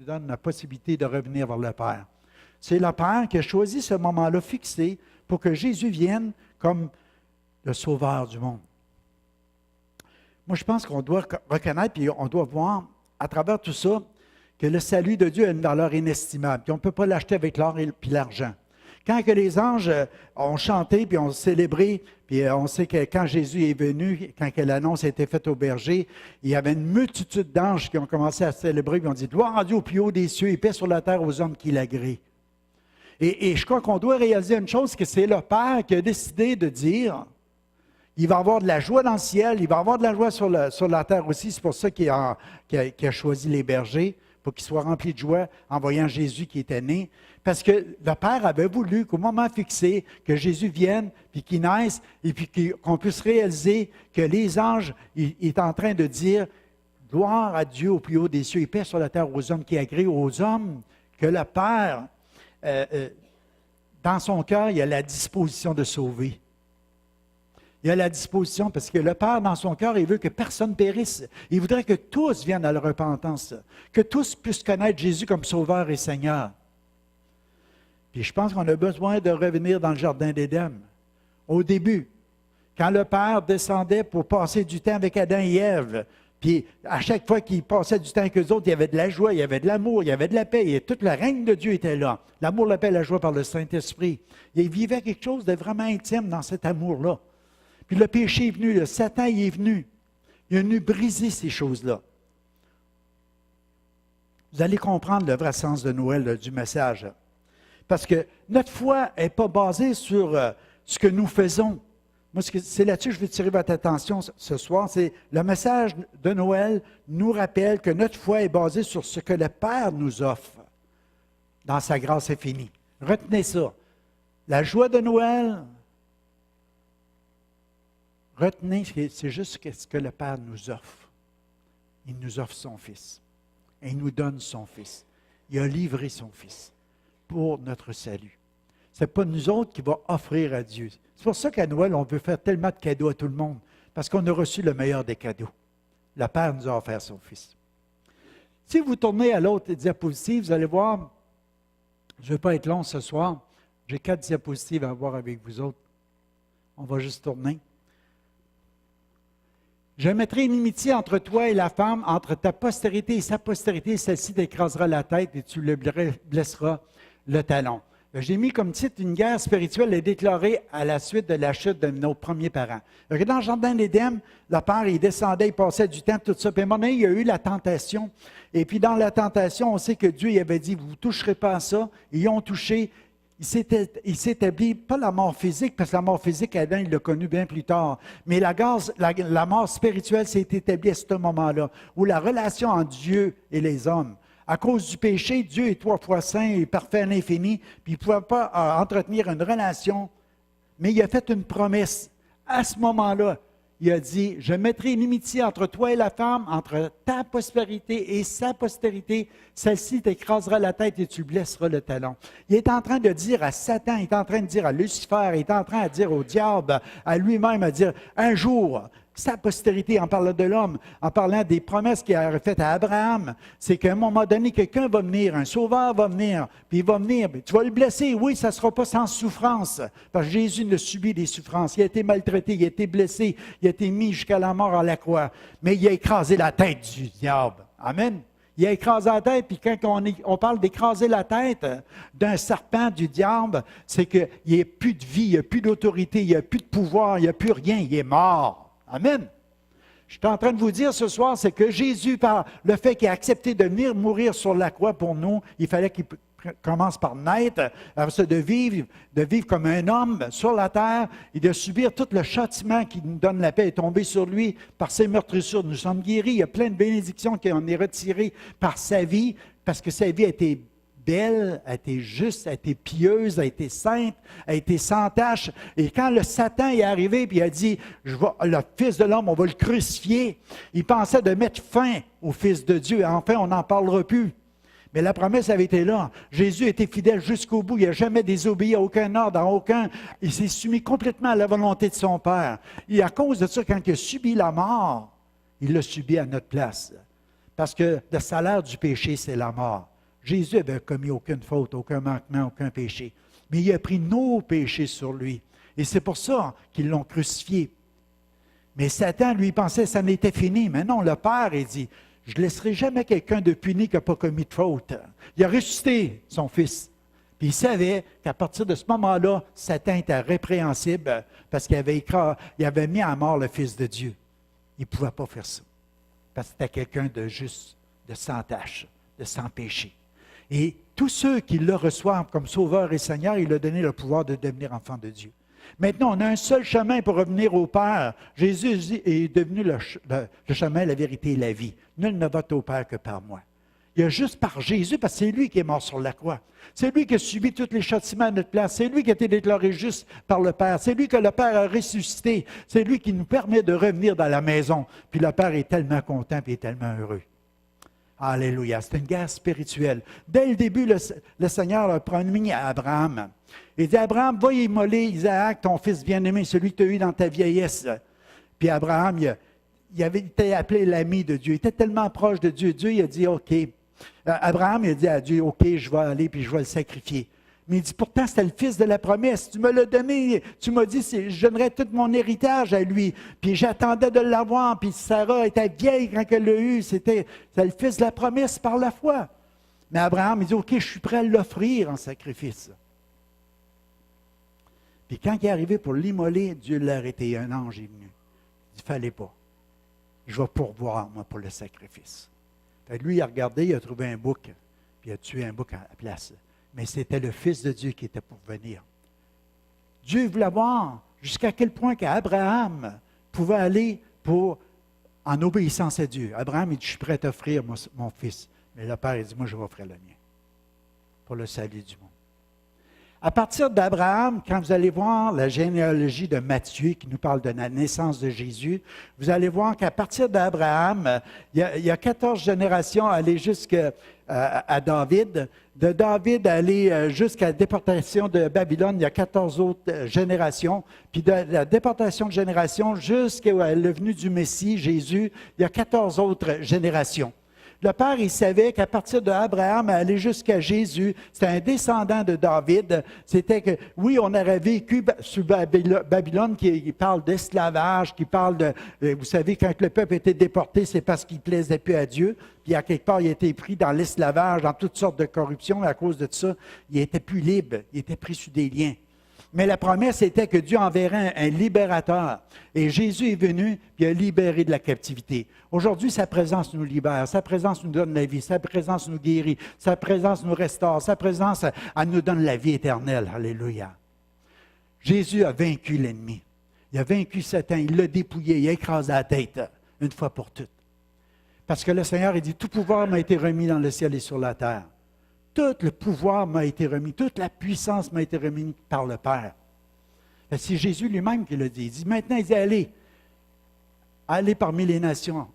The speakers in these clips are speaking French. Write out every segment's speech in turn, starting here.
donne la possibilité de revenir vers le Père. C'est le Père qui a choisi ce moment-là fixé pour que Jésus vienne comme le Sauveur du monde. Moi, je pense qu'on doit reconnaître et on doit voir à travers tout ça que le salut de Dieu a une valeur inestimable. Puis on ne peut pas l'acheter avec l'or et l'argent. Quand que les anges ont chanté, puis ont célébré, puis on sait que quand Jésus est venu, quand que l'annonce a été faite au berger, il y avait une multitude d'anges qui ont commencé à célébrer, puis ont dit « Gloire à Dieu au plus haut des cieux et paix sur la terre aux hommes qui l'agréent. » Et je crois qu'on doit réaliser une chose, que c'est le Père qui a décidé de dire « Il va y avoir de la joie dans le ciel, il va y avoir de la joie sur la terre aussi. » C'est pour ça qu'il a choisi les bergers, pour qu'ils soient remplis de joie en voyant Jésus qui était né. Parce que le Père avait voulu qu'au moment fixé, que Jésus vienne, puis qu'il naisse, et puis qu'on puisse réaliser que les anges, ils sont en train de dire « Gloire à Dieu au plus haut des cieux et paix sur la terre aux hommes qui agréent aux hommes », que le Père, dans son cœur, il a la disposition de sauver. Il a la disposition parce que le Père, dans son cœur, il veut que personne périsse. Il voudrait que tous viennent à la repentance, que tous puissent connaître Jésus comme Sauveur et Seigneur. Puis je pense qu'on a besoin de revenir dans le Jardin d'Éden. Au début, quand le Père descendait pour passer du temps avec Adam et Ève, puis à chaque fois qu'il passait du temps avec eux autres, il y avait de la joie, il y avait de l'amour, il y avait de la paix, et tout le règne de Dieu était là. L'amour, la paix, la joie par le Saint-Esprit. Il vivait quelque chose de vraiment intime dans cet amour-là. Puis le péché est venu, le Satan il est venu. Il est venu briser ces choses-là. Vous allez comprendre le vrai sens de Noël du message. Parce que notre foi n'est pas basée sur ce que nous faisons. Moi, c'est là-dessus que je veux tirer votre attention ce soir. C'est le message de Noël nous rappelle que notre foi est basée sur ce que le Père nous offre dans sa grâce infinie. Retenez ça. La joie de Noël, retenez, c'est juste ce que le Père nous offre. Il nous offre son Fils. Et il nous donne son Fils. Il a livré son Fils pour notre salut. Ce n'est pas nous autres qui va offrir à Dieu. C'est pour ça qu'à Noël, on veut faire tellement de cadeaux à tout le monde, parce qu'on a reçu le meilleur des cadeaux. Le Père nous a offert son Fils. Si vous tournez à l'autre diapositive, vous allez voir, je ne vais pas être long ce soir, j'ai 4 diapositives à voir avec vous autres. On va juste tourner. Je mettrai une inimitié entre toi et la femme, entre ta postérité et sa postérité, celle-ci t'écrasera la tête et tu le blesseras le talon. J'ai mis comme titre « Une guerre spirituelle est déclarée à la suite de la chute de nos premiers parents ». Dans le Jardin d'Éden, le Père, il descendait, il passait du temps, tout ça. Puis à un moment donné, il y a eu la tentation. Et puis dans la tentation, on sait que Dieu il avait dit « Vous ne toucherez pas à ça ». Ils ont touché. Il s'établit, pas la mort physique, parce que la mort physique, Adam, il l'a connu bien plus tard. Mais la mort spirituelle s'est établie à ce moment-là, où la relation entre Dieu et les hommes, à cause du péché, Dieu est 3 fois saint et parfait à l'infini, puis il ne pouvait pas entretenir une relation. Mais il a fait une promesse. À ce moment-là, il a dit, « Je mettrai une inimitié entre toi et la femme, entre ta postérité et sa postérité. Celle-ci t'écrasera la tête et tu blesseras le talon. » Il est en train de dire à Satan, il est en train de dire à Lucifer, il est en train de dire au diable, à lui-même, à dire, « Un jour, sa postérité, en parlant de l'homme, en parlant des promesses qu'il a faites à Abraham, c'est qu'à un moment donné, quelqu'un va venir, un sauveur va venir, puis il va venir, tu vas le blesser, oui, ça ne sera pas sans souffrance, parce que Jésus ne subit des souffrances, il a été maltraité, il a été blessé, il a été mis jusqu'à la mort à la croix, mais il a écrasé la tête du diable. Amen. Il a écrasé la tête, puis quand on parle d'écraser la tête d'un serpent, du diable, c'est qu'il n'y a plus de vie, il n'y a plus d'autorité, il n'y a plus de pouvoir, il n'y a plus rien, il est mort. Amen. Je suis en train de vous dire ce soir, c'est que Jésus, par le fait qu'il a accepté de venir mourir sur la croix pour nous, il fallait qu'il commence par naître, de vivre comme un homme sur la terre et de subir tout le châtiment qui nous donne la paix est tombé sur lui. Par ses meurtrissures, nous sommes guéris. Il y a plein de bénédictions qui en est retirées par sa vie, parce que sa vie a été belle, a été juste, a été pieuse, a été sainte, a été sans tache. Et quand le Satan est arrivé et il a dit, le Fils de l'homme, on va le crucifier, il pensait de mettre fin au Fils de Dieu. Enfin, on n'en parlera plus. Mais la promesse avait été là. Jésus était fidèle jusqu'au bout. Il n'a jamais désobéi à aucun ordre, à aucun. Il s'est soumis complètement à la volonté de son Père. Et à cause de ça, quand il a subi la mort, il l'a subi à notre place. Parce que le salaire du péché, c'est la mort. Jésus n'avait commis aucune faute, aucun manquement, aucun péché. Mais il a pris nos péchés sur lui. Et c'est pour ça qu'ils l'ont crucifié. Mais Satan, lui, pensait que ça n'était fini. Mais non, le Père, il dit, je ne laisserai jamais quelqu'un de puni qui n'a pas commis de faute. Il a ressuscité son Fils. Puis il savait qu'à partir de ce moment-là, Satan était répréhensible parce qu'il avait mis à mort le Fils de Dieu. Il ne pouvait pas faire ça. Parce que c'était quelqu'un de juste, de sans tache, de sans péché. Et tous ceux qui le reçoivent comme Sauveur et Seigneur, il a donné le pouvoir de devenir enfant de Dieu. Maintenant, on a un seul chemin pour revenir au Père. Jésus est devenu le chemin, la vérité et la vie. Nul ne va au Père que par moi. Il y a juste par Jésus, parce que c'est lui qui est mort sur la croix. C'est lui qui a subi tous les châtiments à notre place. C'est lui qui a été déclaré juste par le Père. C'est lui que le Père a ressuscité. C'est lui qui nous permet de revenir dans la maison. Puis le Père est tellement content et est tellement heureux. Alléluia. C'est une guerre spirituelle. Dès le début, le Seigneur a promis à Abraham. Il dit, Abraham, va immoler Isaac, ton fils bien-aimé, celui que tu as eu dans ta vieillesse. Puis Abraham, il avait été appelé l'ami de Dieu. Il était tellement proche de Dieu. Dieu, il a dit, OK. Abraham, il a dit à Dieu, OK, je vais aller puis je vais le sacrifier. Mais il dit, pourtant, c'était le fils de la promesse. Tu me l'as donné. Tu m'as dit, je donnerais tout mon héritage à lui. Puis j'attendais de l'avoir. Puis Sarah était vieille quand elle l'a eu. C'était le fils de la promesse par la foi. Mais Abraham, il dit, OK, je suis prêt à l'offrir en sacrifice. Puis quand il est arrivé pour l'immoler, Dieu l'a arrêté. Un ange est venu. Il dit, fallait pas. Je vais pourvoir, moi, pour le sacrifice. Fait que lui, il a regardé, il a trouvé un bouc. Puis il a tué un bouc à la place. Mais c'était le Fils de Dieu qui était pour venir. Dieu voulait voir jusqu'à quel point qu'Abraham pouvait aller en obéissance à Dieu. Abraham, il dit, je suis prêt à t'offrir mon fils. Mais le Père, il dit, moi, je vais offrir le mien pour le salut du monde. À partir d'Abraham, quand vous allez voir la généalogie de Matthieu qui nous parle de la naissance de Jésus, vous allez voir qu'à partir d'Abraham, il y a 14 générations aller jusqu'à David. De David aller jusqu'à la déportation de Babylone, il y a 14 autres générations. Puis de la déportation de génération jusqu'à la venue du Messie, Jésus, il y a 14 autres générations. Le Père, il savait qu'à partir d'Abraham, aller jusqu'à Jésus, c'était un descendant de David. C'était que, oui, on aurait vécu sous Babylone, qui parle d'esclavage, qui parle de... Vous savez, quand le peuple était déporté, c'est parce qu'il ne plaisait plus à Dieu. Puis, à quelque part, il a été pris dans l'esclavage, dans toutes sortes de corruptions. À cause de ça, il n'était plus libre. Il était pris sous des liens. Mais la promesse était que Dieu enverrait un libérateur. Et Jésus est venu, puis il a libéré de la captivité. Aujourd'hui, sa présence nous libère, sa présence nous donne la vie, sa présence nous guérit, sa présence nous restaure, sa présence elle nous donne la vie éternelle. Alléluia. Jésus a vaincu l'ennemi. Il a vaincu Satan, il l'a dépouillé, il a écrasé la tête, une fois pour toutes. Parce que le Seigneur a dit, tout pouvoir m'a été remis dans le ciel et sur la terre. Tout le pouvoir m'a été remis, toute la puissance m'a été remise par le Père. C'est Jésus lui-même qui l'a dit. Il dit, maintenant, il dit, allez parmi les nations,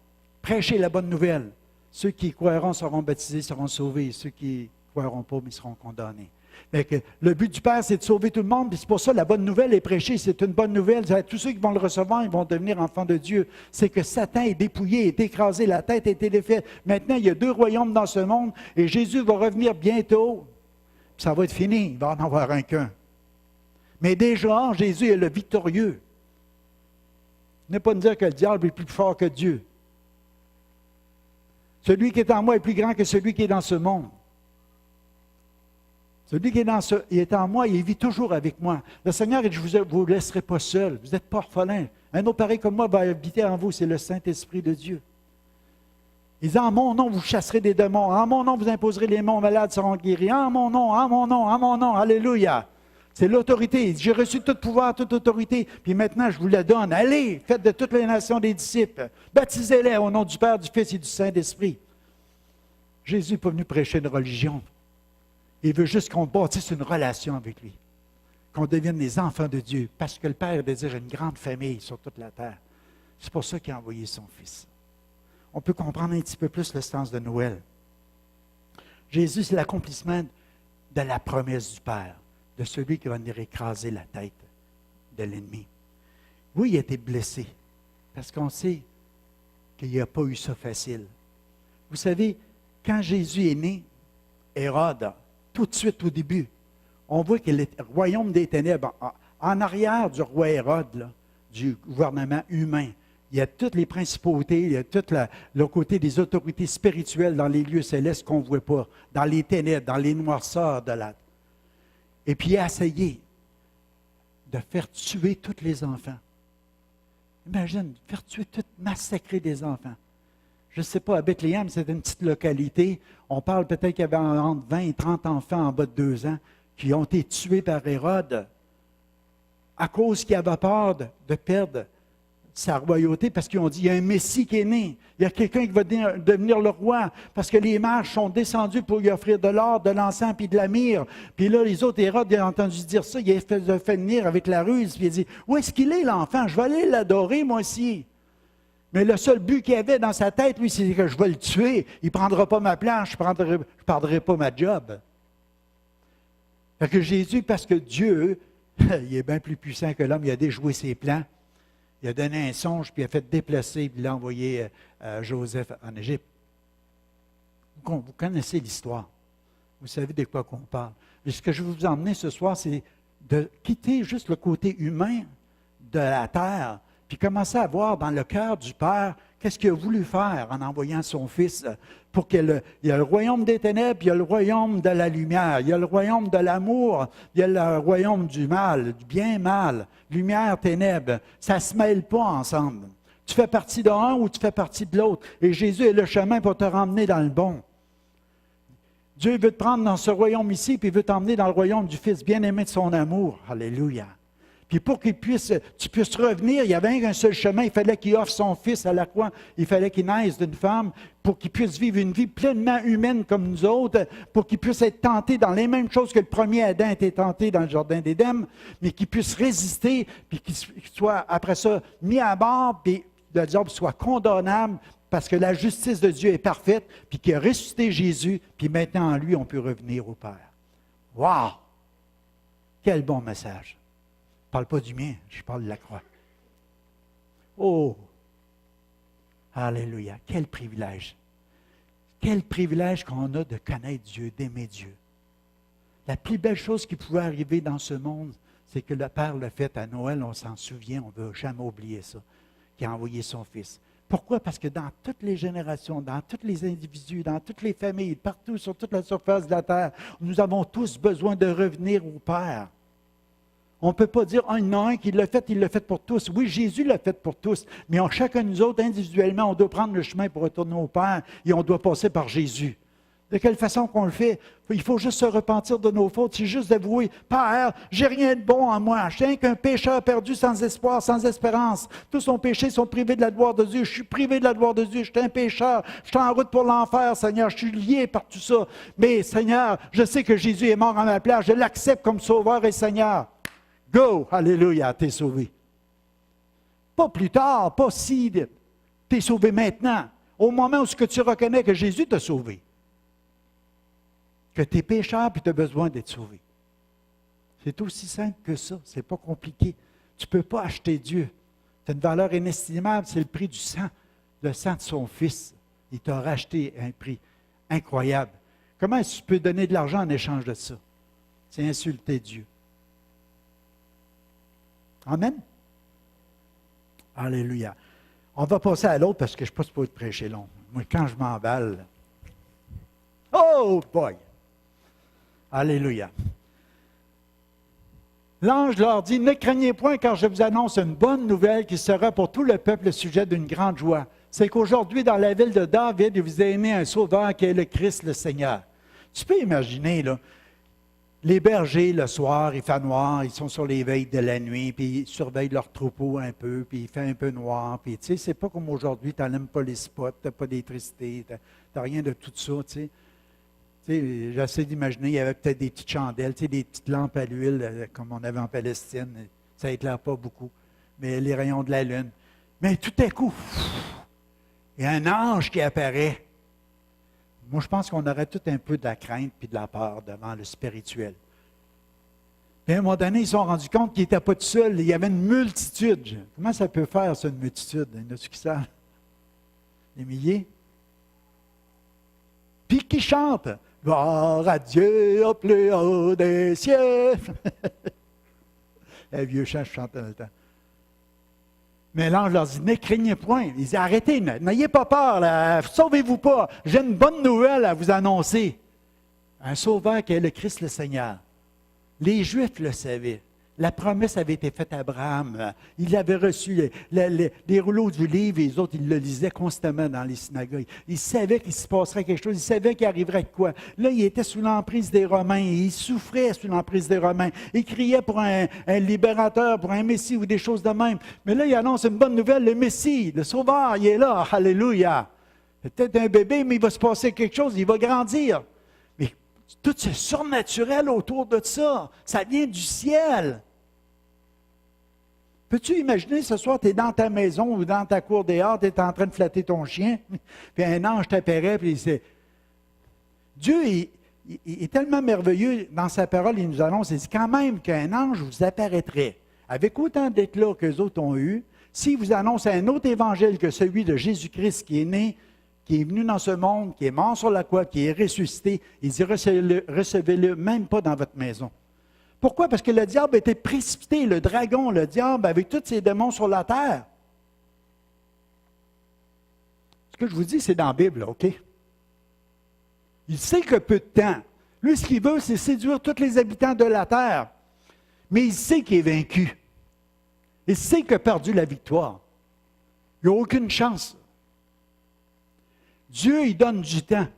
prêchez la bonne nouvelle. Ceux qui croiront seront baptisés, seront sauvés. Ceux qui ne croiront pas, mais seront condamnés. Mais que le but du Père, c'est de sauver tout le monde, puis c'est pour ça que la bonne nouvelle est prêchée. C'est une bonne nouvelle. Tous ceux qui vont le recevoir, ils vont devenir enfants de Dieu. C'est que Satan est dépouillé, est écrasé, la tête a été défaite. Maintenant, il y a 2 royaumes dans ce monde, et Jésus va revenir bientôt. Puis ça va être fini, il va en avoir un qu'un. Mais déjà, Jésus est le victorieux. Ne pas nous dire que le diable est plus fort que Dieu. Celui qui est en moi est plus grand que celui qui est dans ce monde. Celui qui est en moi, il vit toujours avec moi. Le Seigneur dit, je ne vous laisserai pas seul. Vous n'êtes pas orphelin. Un autre pareil comme moi va habiter en vous, c'est le Saint-Esprit de Dieu. Il dit, en mon nom, vous chasserez des démons. En mon nom, vous imposerez les malades seront guéris. En mon nom, en mon nom, en mon nom. Alléluia. C'est l'autorité. Il dit, j'ai reçu tout pouvoir, toute autorité. Puis maintenant, je vous la donne. Allez, faites de toutes les nations des disciples. Baptisez-les au nom du Père, du Fils et du Saint-Esprit. Jésus n'est pas venu prêcher une religion. Il veut juste qu'on bâtisse une relation avec lui, qu'on devienne des enfants de Dieu, parce que le Père désire une grande famille sur toute la terre. C'est pour ça qu'il a envoyé son Fils. On peut comprendre un petit peu plus le sens de Noël. Jésus, c'est l'accomplissement de la promesse du Père, de celui qui va venir écraser la tête de l'ennemi. Oui, il a été blessé, parce qu'on sait qu'il n'a pas eu ça facile. Vous savez, quand Jésus est né, Hérode, tout de suite au début, on voit que le royaume des ténèbres, en arrière du roi Hérode, là, du gouvernement humain, il y a toutes les principautés, il y a tout le côté des autorités spirituelles dans les lieux célestes qu'on ne voit pas, dans les ténèbres, dans les noirceurs de la... Et puis il a essayé de faire tuer tous les enfants. Imagine, faire tuer, massacrer des enfants. Je ne sais pas, à Bethléem, c'est une petite localité. On parle peut-être qu'il y avait entre 20 et 30 enfants en bas de 2 ans qui ont été tués par Hérode à cause qu'il avait peur de perdre sa royauté, parce qu'ils ont dit, il y a un Messie qui est né, il y a quelqu'un qui va devenir le roi, parce que les mages sont descendus pour lui offrir de l'or, de l'encens, puis de la myrrhe. Puis là, les autres, Hérode, il a entendu dire ça, il a fait venir avec la ruse, puis il a dit, où est-ce qu'il est, l'enfant? Je vais aller l'adorer, moi aussi. Mais le seul but qu'il avait dans sa tête, lui, c'est que je vais le tuer, il ne prendra pas ma planche, je ne perdrai pas ma job. Fait que Jésus, parce que Dieu, il est bien plus puissant que l'homme, il a déjoué ses plans. Il a donné un songe, puis il a fait déplacer, puis il a envoyé Joseph en Égypte. Vous connaissez l'histoire. Vous savez de quoi qu'on parle. Et ce que je veux vous emmener ce soir, c'est de quitter juste le côté humain de la terre, puis commencer à voir dans le cœur du Père qu'est-ce qu'il a voulu faire en envoyant son Fils pour qu'il y a le royaume des ténèbres, il y a le royaume de la lumière, il y a le royaume de l'amour, il y a le royaume du mal, du bien-mal, lumière, ténèbres. Ça ne se mêle pas ensemble. Tu fais partie d'un ou tu fais partie de l'autre. Et Jésus est le chemin pour te ramener dans le bon. Dieu veut te prendre dans ce royaume ici, puis il veut t'emmener dans le royaume du Fils bien-aimé de son amour. Alléluia. Puis pour tu puisses revenir, il y avait un seul chemin. Il fallait qu'il offre son Fils à la croix. Il fallait qu'il naisse d'une femme pour qu'il puisse vivre une vie pleinement humaine comme nous autres, pour qu'il puisse être tenté dans les mêmes choses que le premier Adam était tenté dans le jardin d'Éden, mais qu'il puisse résister, puis qu'il soit après ça mis à mort, puis le diable soit condamnable, parce que la justice de Dieu est parfaite, puis qu'il a ressuscité Jésus, puis maintenant en lui, on peut revenir au Père. Wow! Quel bon message! Je ne parle pas du mien, je parle de la croix. Oh! Alléluia! Quel privilège! Quel privilège qu'on a de connaître Dieu, d'aimer Dieu. La plus belle chose qui pouvait arriver dans ce monde, c'est que le Père l'a fait à Noël, on s'en souvient, on ne veut jamais oublier ça, qui a envoyé son Fils. Pourquoi? Parce que dans toutes les générations, dans tous les individus, dans toutes les familles, partout sur toute la surface de la terre, nous avons tous besoin de revenir au Père. On ne peut pas dire, il y en a un qui l'a fait, il l'a fait pour tous. Oui, Jésus l'a fait pour tous, mais chacun de nous autres, individuellement, on doit prendre le chemin pour retourner au Père et on doit passer par Jésus. De quelle façon qu'on le fait? Il faut juste se repentir de nos fautes, c'est juste d'avouer, Père, j'ai rien de bon en moi, je suis rien qu'un pécheur perdu sans espoir, sans espérance. Tous ont péché, sont privés de la gloire de Dieu. Je suis privé de la gloire de Dieu, je suis un pécheur, je suis en route pour l'enfer, Seigneur, je suis lié par tout ça. Mais Seigneur, je sais que Jésus est mort à ma place, je l'accepte comme Sauveur et Seigneur. Go! Alléluia, t'es sauvé. Pas plus tard, pas si. T'es sauvé maintenant. Au moment où tu reconnais que Jésus t'a sauvé. Que tu es pécheur et tu as besoin d'être sauvé. C'est aussi simple que ça. C'est pas compliqué. Tu ne peux pas acheter Dieu. C'est une valeur inestimable. C'est le prix du sang. Le sang de son Fils. Il t'a racheté à un prix incroyable. Comment est-ce que tu peux donner de l'argent en échange de ça? C'est insulter Dieu. Amen? Alléluia. On va passer à l'autre parce que je ne suis pas supposé prêcher long. Moi, quand je m'emballe, oh boy! Alléluia. L'ange leur dit, ne craignez point car je vous annonce une bonne nouvelle qui sera pour tout le peuple le sujet d'une grande joie. C'est qu'aujourd'hui, dans la ville de David, il vous a né un sauveur qui est le Christ, le Seigneur. Tu peux imaginer, là, les bergers, le soir, il fait noir, ils sont sur les veilles de la nuit, puis ils surveillent leur troupeau un peu, puis il fait un peu noir, puis tu sais, c'est pas comme aujourd'hui, tu n'aimes pas les spots, tu n'as pas d'électricité, tu n'as rien de tout ça, tu sais. J'essaie d'imaginer, il y avait peut-être des petites chandelles, des petites lampes à l'huile, comme on avait en Palestine, ça n'éclaire pas beaucoup, mais les rayons de la lune. Mais tout à coup, il y a un ange qui apparaît. Moi, je pense qu'on aurait tout un peu de la crainte et de la peur devant le spirituel. Puis à un moment donné, ils se sont rendus compte qu'ils n'étaient pas tout seuls. Il y avait une multitude. Comment ça peut faire, ça, une multitude? Il y en a qui savent? Des milliers? Puis qui chantent. Gloire à Dieu au plus haut des cieux. Un vieux chant, je chante dans le temps. Mais l'ange leur dit, ne craignez point. Il dit, arrêtez, n'ayez pas peur, là, sauvez-vous pas. J'ai une bonne nouvelle à vous annoncer. Un sauveur qui est le Christ le Seigneur. Les Juifs le savaient. La promesse avait été faite à Abraham. Il avait reçu les rouleaux du livre et les autres, ils le lisaient constamment dans les synagogues. Il savait qu'il se passerait quelque chose. Il savait qu'il arriverait quoi. Là, il était sous l'emprise des Romains. Il souffrait sous l'emprise des Romains. Il criait pour un libérateur, pour un Messie ou des choses de même. Mais là, il annonce une bonne nouvelle. Le Messie, le Sauveur, il est là. Alléluia. C'est peut-être un bébé, mais il va se passer quelque chose. Il va grandir. Mais tout ce surnaturel autour de ça, ça vient du ciel. Peux-tu imaginer, ce soir, tu es dans ta maison ou dans ta cour dehors, tu es en train de flatter ton chien, puis un ange t'apparaît, puis il dit, Dieu il est tellement merveilleux dans sa parole, il nous annonce, il dit quand même qu'un ange vous apparaîtrait, avec autant d'éclats qu'eux autres ont eu, s'il vous annonce un autre évangile que celui de Jésus-Christ qui est né, qui est venu dans ce monde, qui est mort sur la croix, qui est ressuscité, il dit recevez-le même pas dans votre maison. Pourquoi? Parce que le diable était précipité, le dragon, le diable, avec tous ses démons sur la terre. Ce que je vous dis, c'est dans la Bible, OK? Il sait que peu de temps. Lui, ce qu'il veut, c'est séduire tous les habitants de la terre. Mais il sait qu'il est vaincu. Il sait qu'il a perdu la victoire. Il n'a aucune chance. Dieu, il donne du temps.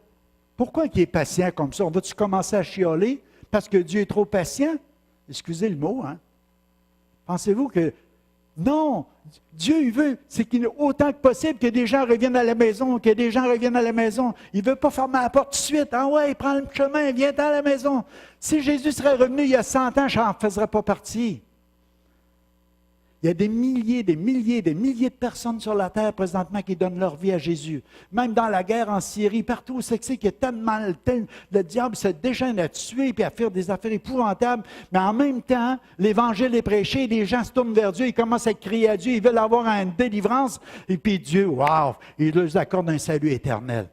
Pourquoi il est patient comme ça? On va-tu commencer à chialer parce que Dieu est trop patient? Excusez le mot, hein? Pensez-vous que... Non! Dieu, il veut, c'est qu'il autant que possible que des gens reviennent à la maison, que des gens reviennent à la maison. Il ne veut pas fermer la porte tout de suite. Ah ouais, prends le chemin, viens à la maison. Si Jésus serait revenu il y a 100 ans, je n'en ferais pas partie. Il y a des milliers de personnes sur la terre présentement qui donnent leur vie à Jésus. Même dans la guerre en Syrie, partout où c'est qu'il y a tellement le diable se déchaîne à tuer et à faire des affaires épouvantables. Mais en même temps, l'Évangile est prêché, les gens se tournent vers Dieu, ils commencent à crier à Dieu, ils veulent avoir une délivrance. Et puis Dieu, waouh, il leur accorde un salut éternel.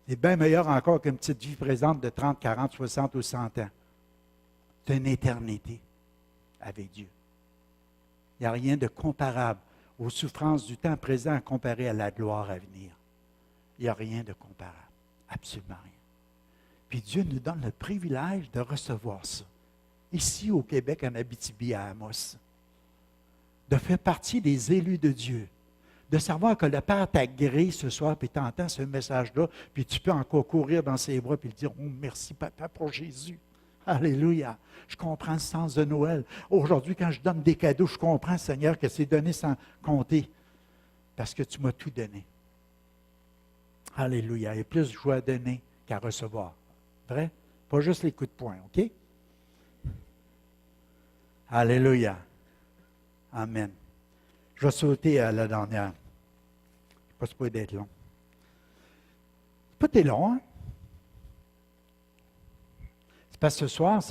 C'est bien meilleur encore qu'une petite vie présente de 30, 40, 60 ou 100 ans. C'est une éternité avec Dieu. Il n'y a rien de comparable aux souffrances du temps présent comparé à la gloire à venir. Il n'y a rien de comparable. Absolument rien. Puis Dieu nous donne le privilège de recevoir ça. Ici au Québec, en Abitibi, à Amos. De faire partie des élus de Dieu. De savoir que le Père t'a agréé ce soir, puis tu entends ce message-là, puis tu peux encore courir dans ses bras, puis lui dire, « Oh, merci Papa pour Jésus. » Alléluia. Je comprends le sens de Noël. Aujourd'hui, quand je donne des cadeaux, je comprends, Seigneur, que c'est donné sans compter. Parce que tu m'as tout donné. Alléluia. Il y a plus de joie à donner qu'à recevoir. Vrai? Pas juste les coups de poing, OK? Alléluia. Amen. Je vais sauter à la dernière. Je ne sais pas d'être long. C'est pas très long, hein? Parce que ce soir,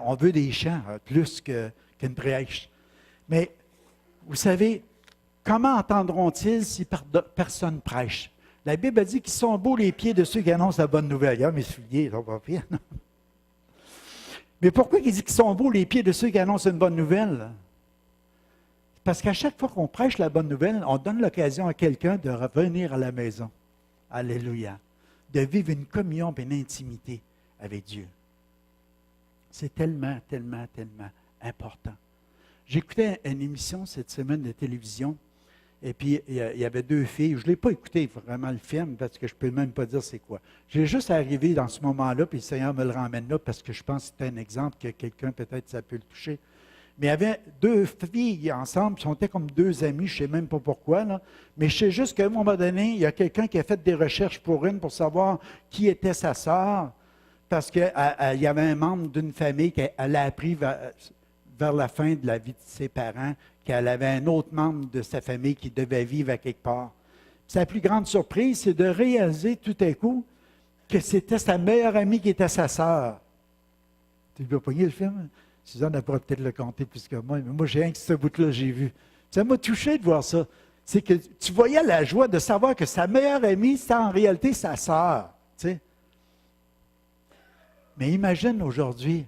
on veut des chants plus qu'une prêche. Mais, vous savez, comment entendront-ils si personne prêche? La Bible dit qu'ils sont beaux les pieds de ceux qui annoncent la bonne nouvelle. Ah, mes souliers, ils sont pas pires. Mais pourquoi il dit qu'ils sont beaux les pieds de ceux qui annoncent une bonne nouvelle? Parce qu'à chaque fois qu'on prêche la bonne nouvelle, on donne l'occasion à quelqu'un de revenir à la maison. Alléluia. De vivre une communion et une intimité avec Dieu. C'est tellement, tellement, tellement important. J'écoutais une émission cette semaine de télévision, et puis il y avait deux filles. Je ne l'ai pas écouté vraiment le film, parce que je ne peux même pas dire c'est quoi. J'ai juste arrivé dans ce moment-là, puis le Seigneur me le ramène là, parce que je pense que c'est un exemple que quelqu'un, peut-être, ça peut le toucher. Mais il y avait deux filles ensemble, qui étaient comme deux amies, je ne sais même pas pourquoi, là. Mais je sais juste qu'à un moment donné, il y a quelqu'un qui a fait des recherches pour une, pour savoir qui était sa sœur, parce qu'il y avait un membre d'une famille qu'elle a appris vers la fin de la vie de ses parents, qu'elle avait un autre membre de sa famille qui devait vivre à quelque part. Puis sa plus grande surprise, c'est de réaliser tout à coup que c'était sa meilleure amie qui était sa sœur. Tu vas pogner le film? Suzanne, elle pourrait peut-être le compter plus que moi, mais moi, j'ai rien que ce bout-là, j'ai vu. Ça m'a touché de voir ça. C'est que tu voyais la joie de savoir que sa meilleure amie, c'était en réalité sa sœur. Tu sais? Mais imagine aujourd'hui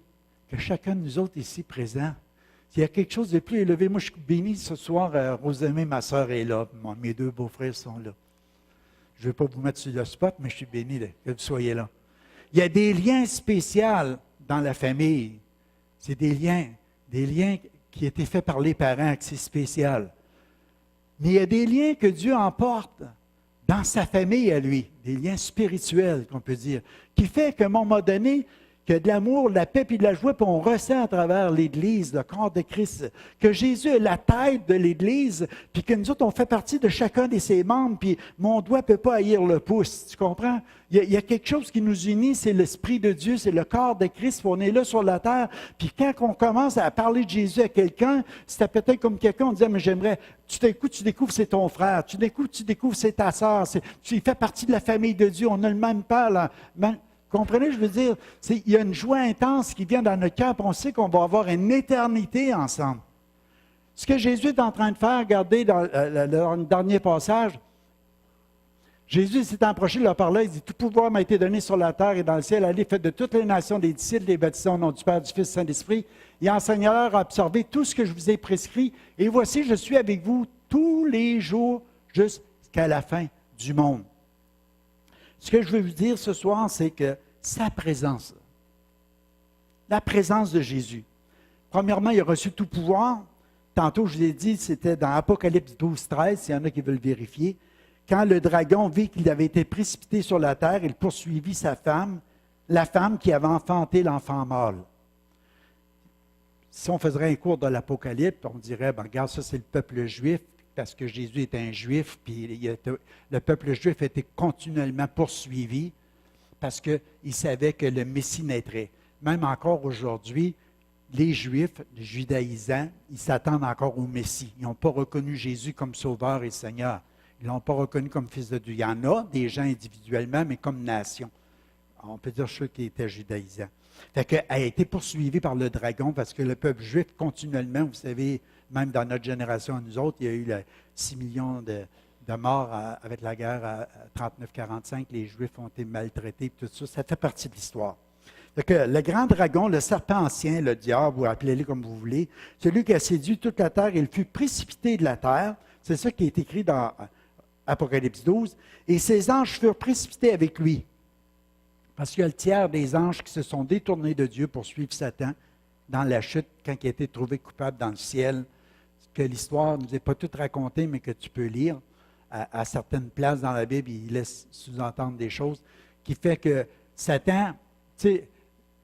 que chacun de nous autres ici présents, s'il y a quelque chose de plus élevé. Moi, je suis béni ce soir. Rosemée, ma sœur, est là. Mes deux beaux-frères sont là. Je ne veux pas vous mettre sur le spot, mais je suis béni que vous soyez là. Il y a des liens spéciaux dans la famille. C'est des liens qui étaient faits par les parents, que c'est spécial. Mais il y a des liens que Dieu emporte dans sa famille à lui, des liens spirituels, qu'on peut dire, qui fait qu'à un moment donné, qu'il y a de l'amour, de la paix et de la joie, puis on ressent à travers l'Église, le corps de Christ, que Jésus est la tête de l'Église, puis que nous autres, on fait partie de chacun de ses membres, puis mon doigt ne peut pas haïr le pouce, tu comprends? Il y a quelque chose qui nous unit, c'est l'Esprit de Dieu, c'est le corps de Christ, puis on est là sur la terre, puis quand on commence à parler de Jésus à quelqu'un, c'était peut-être comme quelqu'un, on disait, mais j'aimerais, tu découvres c'est ton frère, tu découvres c'est ta sœur, tu fais partie de la famille de Dieu, on a le même père, là, comprenez, je veux dire, il y a une joie intense qui vient dans notre cœur, puis on sait qu'on va avoir une éternité ensemble. Ce que Jésus est en train de faire, regardez dans le dernier passage, Jésus s'est approché de leur parler, il dit, « Tout pouvoir m'a été donné sur la terre et dans le ciel. Allez, faites de toutes les nations des disciples, les baptisons au nom du Père, du Fils et du Saint-Esprit, et enseignez-leur à observer tout ce que je vous ai prescrit. Et voici, je suis avec vous tous les jours jusqu'à la fin du monde. » Ce que je veux vous dire ce soir, c'est que sa présence, la présence de Jésus. Premièrement, il a reçu tout pouvoir. Tantôt, je vous ai dit, c'était dans Apocalypse 12, 13, s'il y en a qui veulent vérifier. Quand le dragon vit qu'il avait été précipité sur la terre, il poursuivit sa femme, la femme qui avait enfanté l'enfant mâle. Si on faisait un cours de l'Apocalypse, on dirait, regarde, ça c'est le peuple juif, parce que Jésus est un juif, puis le peuple juif a été continuellement poursuivi parce qu'il savait que le Messie naîtrait. Même encore aujourd'hui, les Juifs, les judaïsants, ils s'attendent encore au Messie. Ils n'ont pas reconnu Jésus comme Sauveur et Seigneur. Ils ne l'ont pas reconnu comme Fils de Dieu. Il y en a des gens individuellement, mais comme nation. On peut dire ceux qui étaient judaïsants. Fait qu'elle a été poursuivie par le dragon parce que le peuple juif, continuellement, vous savez, même dans notre génération, nous autres, il y a eu 6 millions de morts avec la guerre à 39-45. Les Juifs ont été maltraités, tout ça. Ça fait partie de l'histoire. Fait que le grand dragon, le serpent ancien, le diable, ou appelez-le comme vous voulez, celui qui a séduit toute la terre, il fut précipité de la terre. C'est ça qui est écrit dans Apocalypse 12. Et ses anges furent précipités avec lui. Parce qu'il y a le tiers des anges qui se sont détournés de Dieu pour suivre Satan dans la chute, quand il a été trouvé coupable dans le ciel. Que l'histoire ne nous est pas toute racontée, mais que tu peux lire à certaines places dans la Bible, il laisse sous-entendre des choses, qui fait que Satan, tu sais,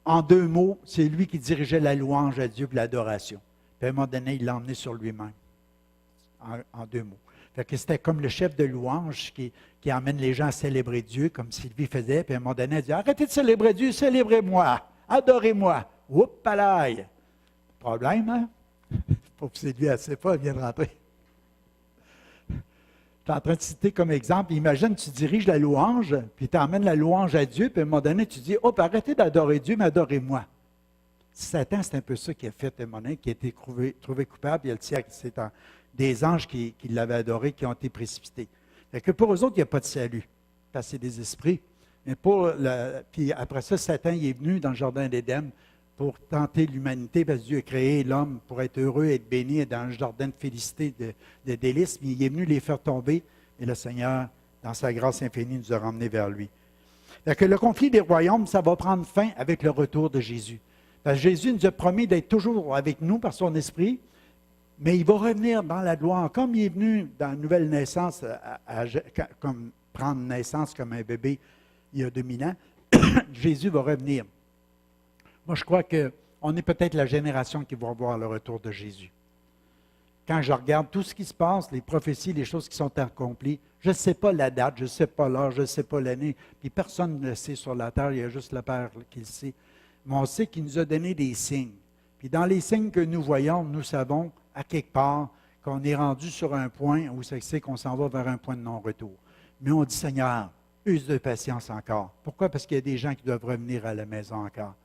en 2 mots, c'est lui qui dirigeait la louange à Dieu et l'adoration. Puis à un moment donné, il l'a emmené sur lui-même, en 2 mots. Fait que c'était comme le chef de louange qui emmène les gens à célébrer Dieu, comme Sylvie faisait, puis à un moment donné, elle dit, « Arrêtez de célébrer Dieu, célébrez-moi, adorez-moi. » Oups, palaille! Problème, hein? Pour que Sylvie, elle ne sait pas, elle vient de rentrer. Je suis en train de citer comme exemple, imagine, tu diriges la louange, puis tu emmènes la louange à Dieu, puis à un moment donné, tu dis, « Oh, arrêtez d'adorer Dieu, mais adorez-moi. » Satan, c'est un peu ça qui a fait, à un moment donné, qui a été trouvé coupable, il y a le tiers, c'est des anges qui l'avaient adoré, qui ont été précipités. Fait que pour eux autres, il n'y a pas de salut, parce que c'est des esprits. Mais puis après ça, Satan il est venu dans le jardin d'Éden pour tenter l'humanité, parce que Dieu a créé l'homme pour être heureux, être béni, être dans le jardin de félicité, de délices, mais il est venu les faire tomber, et le Seigneur, dans sa grâce infinie, nous a ramenés vers lui. Fait que le conflit des royaumes, ça va prendre fin avec le retour de Jésus. Parce que Jésus nous a promis d'être toujours avec nous par son esprit, mais il va revenir dans la gloire, comme il est venu dans la nouvelle naissance, comme prendre naissance comme un bébé il y a 2000 ans, Jésus va revenir. Moi, je crois qu'on est peut-être la génération qui va voir le retour de Jésus. Quand je regarde tout ce qui se passe, les prophéties, les choses qui sont accomplies, je ne sais pas la date, je ne sais pas l'heure, je ne sais pas l'année, puis personne ne le sait sur la terre, il y a juste le Père qui le sait. Mais on sait qu'il nous a donné des signes. Puis dans les signes que nous voyons, nous savons à quelque part qu'on est rendu sur un point où c'est qu'on s'en va vers un point de non-retour. Mais on dit, Seigneur, use de patience encore. Pourquoi? Parce qu'il y a des gens qui doivent revenir à la maison encore.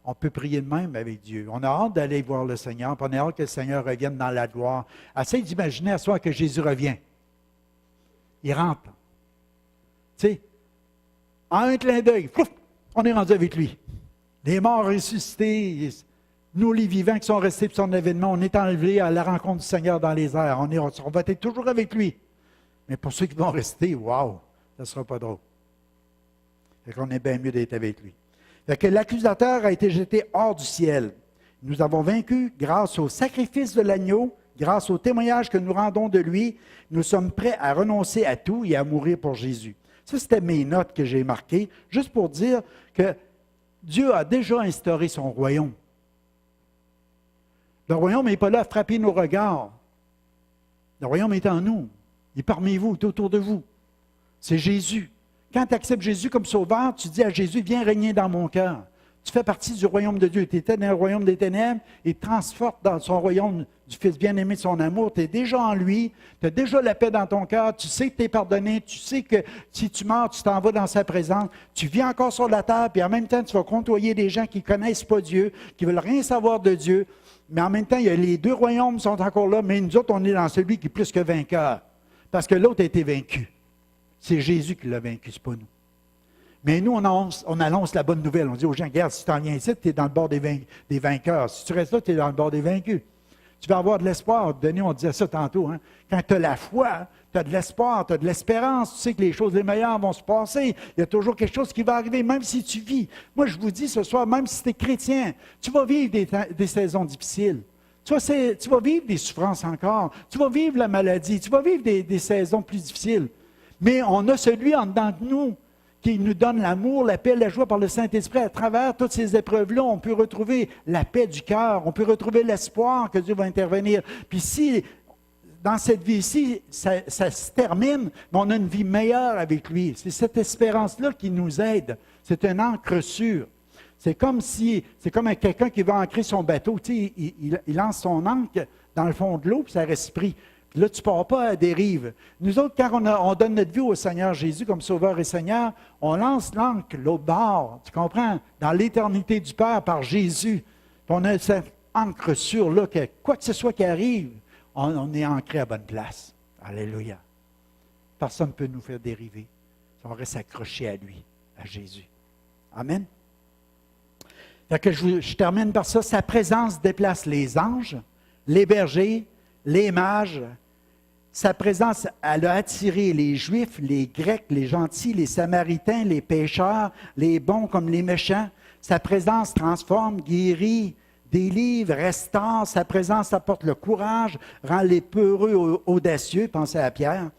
On peut prier de même avec Dieu. On a hâte d'aller voir le Seigneur, puis on a hâte que le Seigneur revienne dans la gloire. Essaye d'imaginer à soi que Jésus revient. Il rentre. Tu sais, en un clin d'œil, On est rendu avec lui. Les morts ressuscités, nous les vivants qui sont restés pour son événement, on est enlevés à la rencontre du Seigneur dans les airs. On va être toujours avec lui. Mais pour ceux qui vont rester, wow, ça ne sera pas drôle. Fait qu'on est bien mieux d'être avec lui. Fait que l'accusateur a été jeté hors du ciel. Nous avons vaincu grâce au sacrifice de l'agneau, grâce au témoignage que nous rendons de lui. Nous sommes prêts à renoncer à tout et à mourir pour Jésus. Ça, c'était mes notes que j'ai marquées, juste pour dire que Dieu a déjà instauré son royaume. Le royaume n'est pas là à frapper nos regards. Le royaume est en nous. Il est parmi vous, il est autour de vous. C'est Jésus. Quand tu acceptes Jésus comme sauveur, tu dis à Jésus, viens régner dans mon cœur. Tu fais partie du royaume de Dieu. Tu étais dans le royaume des ténèbres et transporte dans son royaume du Fils bien-aimé de son amour. Tu es déjà en lui, tu as déjà la paix dans ton cœur, tu sais que tu es pardonné, tu sais que si tu meurs, tu t'en vas dans sa présence. Tu vis encore sur la terre, puis en même temps, tu vas côtoyer des gens qui ne connaissent pas Dieu, qui ne veulent rien savoir de Dieu. Mais en même temps, les deux royaumes sont encore là, mais nous autres, on est dans celui qui est plus que vainqueur. Parce que l'autre a été vaincu. C'est Jésus qui l'a vaincu, ce n'est pas nous. Mais nous, on annonce la bonne nouvelle. On dit aux gens, regarde, si tu en viens ici, tu es dans le bord des vainqueurs. Si tu restes là, tu es dans le bord des vaincus. Tu vas avoir de l'espoir. Denis, on disait ça tantôt. Hein? Quand tu as la foi, tu as de l'espoir, tu as de l'espérance. Tu sais que les choses les meilleures vont se passer. Il y a toujours quelque chose qui va arriver, même si tu vis. Moi, je vous dis ce soir, même si tu es chrétien, tu vas vivre des saisons difficiles. Tu vas vivre des souffrances encore. Tu vas vivre la maladie. Tu vas vivre des saisons plus difficiles. Mais on a celui en dedans de nous qui nous donne l'amour, la paix, la joie par le Saint-Esprit. À travers toutes ces épreuves-là, on peut retrouver la paix du cœur, on peut retrouver l'espoir que Dieu va intervenir. Puis si, dans cette vie-ci, ça se termine, mais on a une vie meilleure avec lui. C'est cette espérance-là qui nous aide. C'est un ancre sûr. C'est comme quelqu'un qui va ancrer son bateau. Tu sais, il lance son ancre dans le fond de l'eau, puis ça reste pris. Puis là, tu ne pars pas à la dérive. Nous autres, quand on donne notre vie au Seigneur Jésus comme Sauveur et Seigneur, on lance l'ancre l'autre bord, tu comprends? Dans l'éternité du Père par Jésus. Puis on a cette ancre sûre là, que quoi que ce soit qui arrive, on est ancré à bonne place. Alléluia. Personne ne peut nous faire dériver. On reste accroché à lui, à Jésus. Amen. Fait que je termine par ça. Sa présence déplace les anges, les bergers, les mages. Sa présence, elle a attiré les Juifs, les Grecs, les gentils, les Samaritains, les pécheurs, les bons comme les méchants. Sa présence transforme, guérit, délivre, restaure. Sa présence apporte le courage, rend les peureux audacieux. Pensez à Pierre.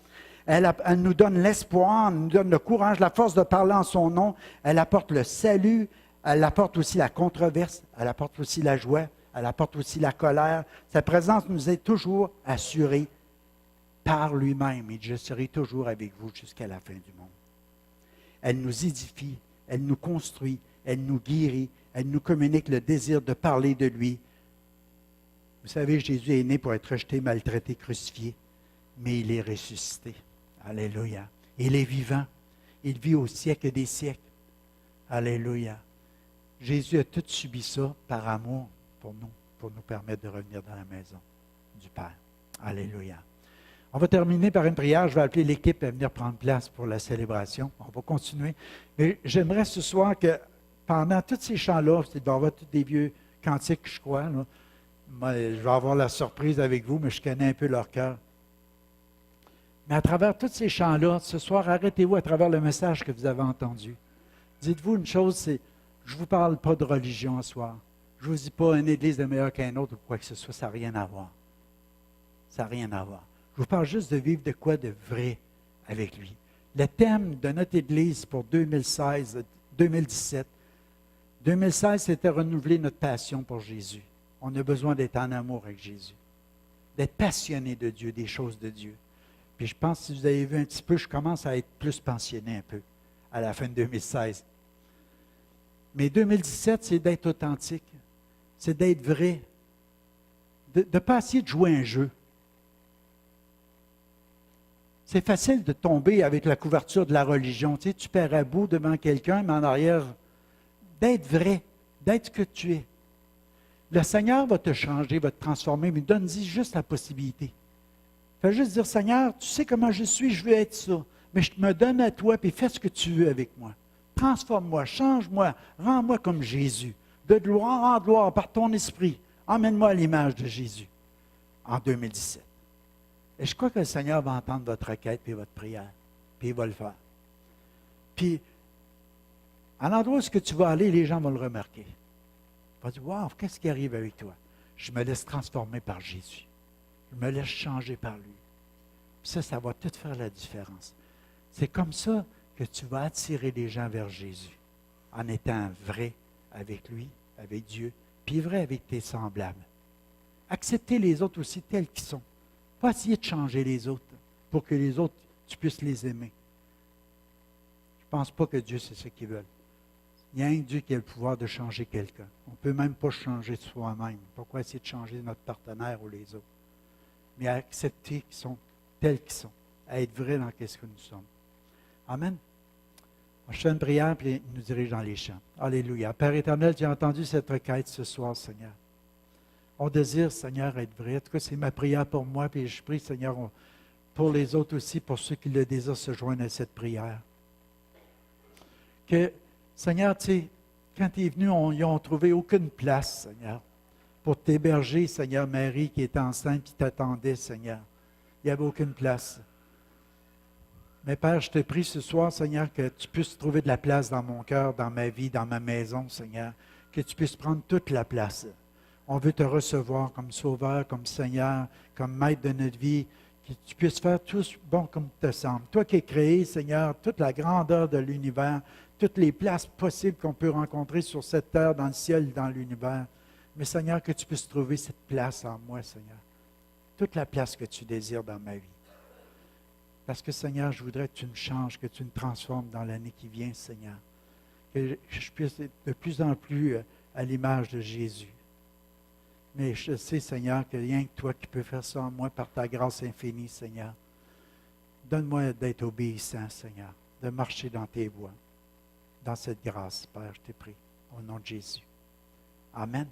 Elle nous donne l'espoir, elle nous donne le courage, la force de parler en son nom. Elle apporte le salut, elle apporte aussi la controverse, elle apporte aussi la joie. Elle apporte aussi la colère. Sa présence nous est toujours assurée par lui-même. Et je serai toujours avec vous jusqu'à la fin du monde. Elle nous édifie, elle nous construit, elle nous guérit, elle nous communique le désir de parler de lui. Vous savez, Jésus est né pour être rejeté, maltraité, crucifié, mais il est ressuscité. Alléluia. Il est vivant. Il vit au siècle des siècles. Alléluia. Jésus a tout subi ça par amour pour nous permettre de revenir dans la maison du Père. Alléluia. On va terminer par une prière. Je vais appeler l'équipe à venir prendre place pour la célébration. On va continuer. Mais j'aimerais ce soir que pendant tous ces chants-là, il doit y avoir tous des vieux cantiques, je crois. Là. Moi, je vais avoir la surprise avec vous, mais je connais un peu leur cœur. Mais à travers tous ces chants-là, ce soir, arrêtez-vous à travers le message que vous avez entendu. Dites-vous une chose, c'est, je ne vous parle pas de religion ce soir. Je ne vous dis pas une église est meilleure qu'un autre ou quoi que ce soit, ça n'a rien à voir. Ça n'a rien à voir. Je vous parle juste de vivre de quoi de vrai avec lui. Le thème de notre église pour 2016, 2017, 2016, c'était renouveler notre passion pour Jésus. On a besoin d'être en amour avec Jésus, d'être passionné de Dieu, des choses de Dieu. Puis je pense, si vous avez vu un petit peu, je commence à être plus pensionné un peu à la fin de 2016. Mais 2017, c'est d'être authentique, c'est d'être vrai, de ne pas essayer de jouer un jeu. C'est facile de tomber avec la couverture de la religion. Tu sais, tu perds à bout devant quelqu'un, mais en arrière, d'être vrai, d'être ce que tu es. Le Seigneur va te changer, va te transformer, mais donne-y juste la possibilité. Fais juste dire, Seigneur, tu sais comment je suis, je veux être ça. Mais je me donne à toi, puis fais ce que tu veux avec moi. transforme-moi, change-moi, rends-moi comme Jésus. De gloire en gloire, par ton esprit, emmène-moi à l'image de Jésus en 2017. Et je crois que le Seigneur va entendre votre requête et votre prière, puis il va le faire. Puis, à l'endroit où tu vas aller, les gens vont le remarquer. Ils vont dire, wow, qu'est-ce qui arrive avec toi? Je me laisse transformer par Jésus. Je me laisse changer par lui. Ça va tout faire la différence. C'est comme ça que tu vas attirer les gens vers Jésus, en étant vrai avec lui, avec Dieu, puis vrai avec tes semblables. Accepter les autres aussi tels qu'ils sont. Pas essayer de changer les autres pour que les autres, tu puisses les aimer. Je ne pense pas que Dieu, c'est ce qu'il veut. Il y a un Dieu qui a le pouvoir de changer quelqu'un. On ne peut même pas changer de soi-même. Pourquoi essayer de changer notre partenaire ou les autres? Mais à accepter qu'ils sont tels qu'ils sont, à être vrais dans ce que nous sommes. Amen. Je fais une prière, puis il nous dirige dans les champs. Alléluia. Père éternel, tu as entendu cette requête ce soir, Seigneur. On désire, Seigneur, être vrai. En tout cas, c'est ma prière pour moi, puis je prie, Seigneur, pour les autres aussi, pour ceux qui le désirent se joindre à cette prière. Que, Seigneur, tu sais, quand tu es venu, ils n'ont trouvé aucune place, Seigneur, pour t'héberger, Seigneur, Marie, qui était enceinte, qui t'attendait, Seigneur. Il n'y avait aucune place. Mais Père, je te prie ce soir, Seigneur, que tu puisses trouver de la place dans mon cœur, dans ma vie, dans ma maison, Seigneur. Que tu puisses prendre toute la place. On veut te recevoir comme Sauveur, comme Seigneur, comme Maître de notre vie. Que tu puisses faire tout bon comme te semble. Toi qui es créé, Seigneur, toute la grandeur de l'univers, toutes les places possibles qu'on peut rencontrer sur cette terre, dans le ciel, dans l'univers. Mais Seigneur, que tu puisses trouver cette place en moi, Seigneur. Toute la place que tu désires dans ma vie. Parce que, Seigneur, je voudrais que tu me changes, que tu me transformes dans l'année qui vient, Seigneur. Que je puisse être de plus en plus à l'image de Jésus. Mais je sais, Seigneur, que rien que toi qui peux faire ça en moi par ta grâce infinie, Seigneur. Donne-moi d'être obéissant, Seigneur, de marcher dans tes voies, dans cette grâce, Père, je t'ai prie, au nom de Jésus. Amen.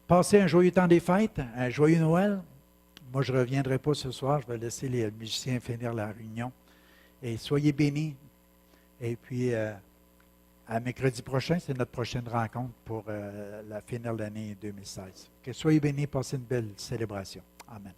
Passez un joyeux temps des fêtes, un joyeux Noël. Moi, je ne reviendrai pas ce soir, je vais laisser les musiciens finir la réunion. Et soyez bénis. Et puis, à mercredi prochain, c'est notre prochaine rencontre pour la finale de l'année 2016. Que soyez bénis, passez une belle célébration. Amen.